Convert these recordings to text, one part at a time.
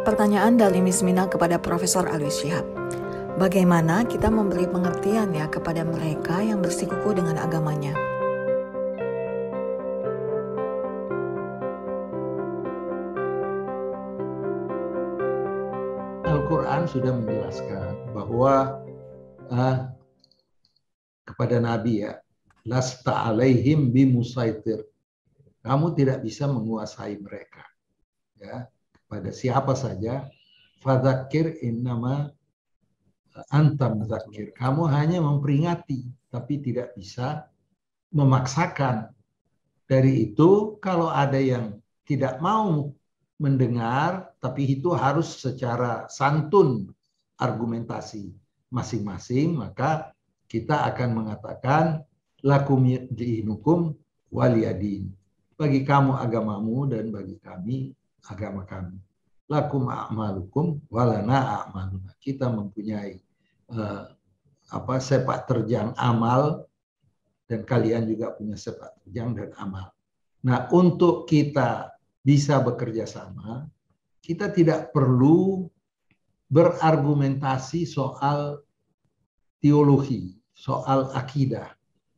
Pertanyaan dari Miss Mina kepada Profesor Alwi Shihab. Bagaimana kita memberi pengertian ya kepada mereka yang bersikukuh dengan agamanya? Al-Quran sudah menjelaskan bahwa kepada Nabi ya, lasta alaihim bimusaitir. Kamu tidak bisa menguasai mereka. Ya, pada siapa saja, fadzakir innama anta mudzakir. Kamu hanya memperingati, tapi tidak bisa memaksakan. Dari itu, kalau ada yang tidak mau mendengar, tapi itu harus secara santun argumentasi masing-masing, maka kita akan mengatakan lakum dinukum waliyadin. Bagi kamu agamamu dan bagi kami agama kami. Lakum a'malukum walana a'maluna. Kita mempunyai sepak terjang amal dan kalian juga punya sepak terjang dan amal. Nah, untuk kita bisa bekerja sama, kita tidak perlu berargumentasi soal teologi, soal akidah.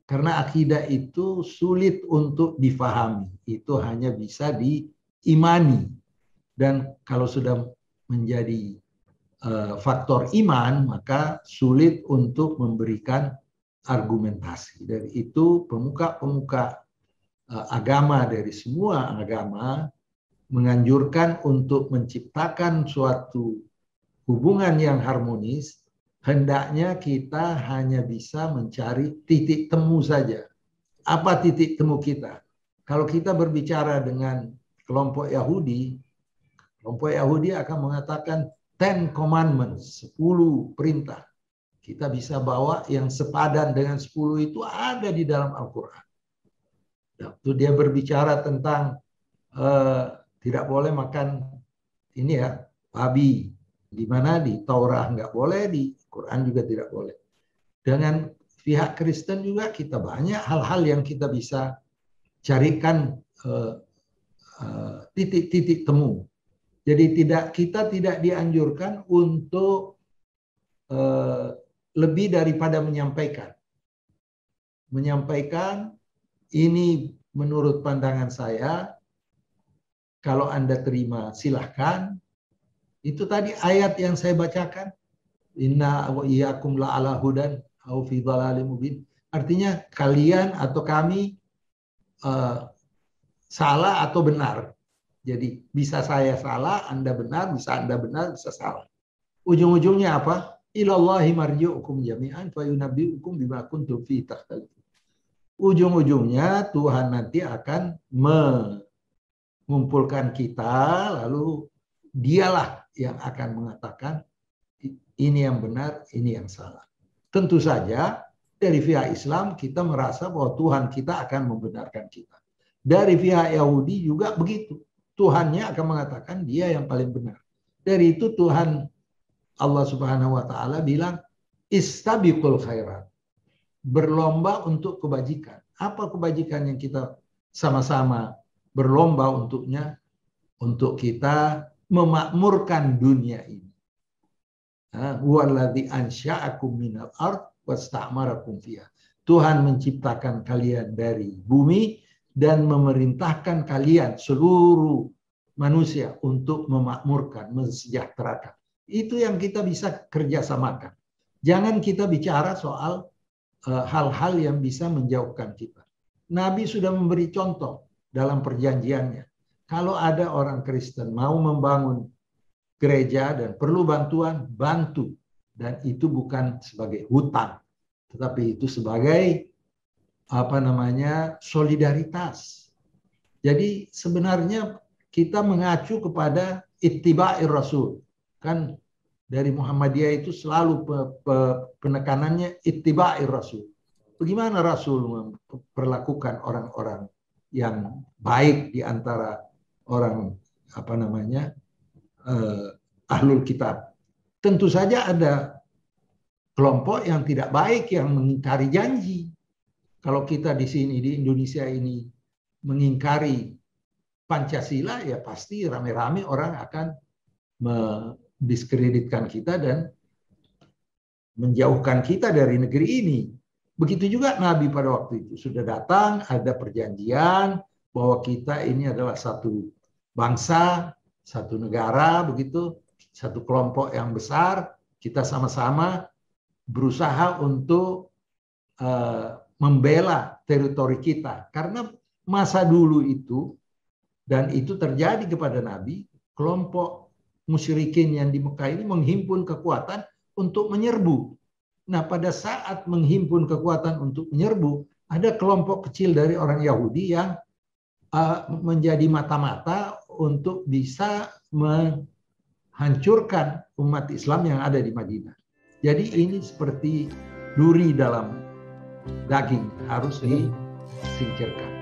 Karena akidah itu sulit untuk difahami. Itu hanya bisa diimani. Dan kalau sudah menjadi faktor iman, maka sulit untuk memberikan argumentasi. Dari itu pemuka-pemuka agama dari semua agama menganjurkan untuk menciptakan suatu hubungan yang harmonis. Hendaknya kita hanya bisa mencari titik temu saja. Apa titik temu kita? Kalau kita berbicara dengan kelompok Yahudi akan mengatakan 10 commandments, 10 perintah. Kita bisa bawa yang sepadan dengan 10 itu ada di dalam Al-Quran. Waktu dia berbicara tentang tidak boleh makan ini ya, babi. Di mana di Taurat nggak boleh, di Quran juga tidak boleh. Dengan pihak Kristen juga kita banyak hal-hal yang kita bisa carikan titik-titik temu. Jadi kita tidak dianjurkan untuk lebih daripada menyampaikan. Menyampaikan ini menurut pandangan saya, kalau Anda terima silahkan. Itu tadi ayat yang saya bacakan. Inna wa iyyakum la'ala hudan au fi dhalalim mubin. Artinya kalian atau kami salah atau benar. Jadi bisa saya salah, Anda benar, bisa Anda benar, bisa salah. Ujung-ujungnya apa? Ilallahi marji'ukum jami'an fa yunabbi'ukum bima kuntum fi takhtalifun. Ujung-ujungnya Tuhan nanti akan mengumpulkan kita, lalu dialah yang akan mengatakan ini yang benar, ini yang salah. Tentu saja dari pihak Islam kita merasa bahwa Tuhan kita akan membenarkan kita. Dari pihak Yahudi juga begitu. Tuhannya akan mengatakan dia yang paling benar. Dari itu Tuhan Allah Subhanahu wa taala bilang istabiqul khairat. Berlomba untuk kebajikan. Apa kebajikan yang kita sama-sama berlomba untuknya? Untuk kita memakmurkan dunia ini. Huwallazi ansya'akum minal ard wasta'marakum fiha. Tuhan menciptakan kalian dari bumi dan memerintahkan kalian seluruh manusia untuk memakmurkan, mensejahterakan. Itu yang kita bisa kerjasamakan. Jangan kita bicara soal hal-hal yang bisa menjauhkan kita. Nabi sudah memberi contoh dalam perjanjiannya. Kalau ada orang Kristen mau membangun gereja dan perlu bantuan, bantu. Dan itu bukan sebagai hutang, tetapi itu sebagai solidaritas. Jadi sebenarnya kita mengacu kepada ittiba'ir Rasul. Kan dari Muhammadiyah itu selalu penekanannya ittiba'ir Rasul. Bagaimana Rasul memperlakukan orang-orang yang baik di antara orang ahlul kitab. Tentu saja ada kelompok yang tidak baik yang mengingkari janji. Kalau kita di sini di Indonesia ini mengingkari Pancasila, ya pasti rame-rame orang akan mendiskreditkan kita dan menjauhkan kita dari negeri ini. Begitu juga Nabi pada waktu itu sudah datang, ada perjanjian bahwa kita ini adalah satu bangsa, satu negara, begitu, satu kelompok yang besar. Kita sama-sama berusaha untuk membela teritori kita. Karena masa dulu itu, dan itu terjadi kepada Nabi, kelompok musyrikin yang di Mekah ini menghimpun kekuatan untuk menyerbu. Nah, pada saat menghimpun kekuatan untuk menyerbu, ada kelompok kecil dari orang Yahudi yang menjadi mata-mata untuk bisa menghancurkan umat Islam yang ada di Madinah. Jadi ini seperti duri dalam daging, harus disingkirkan.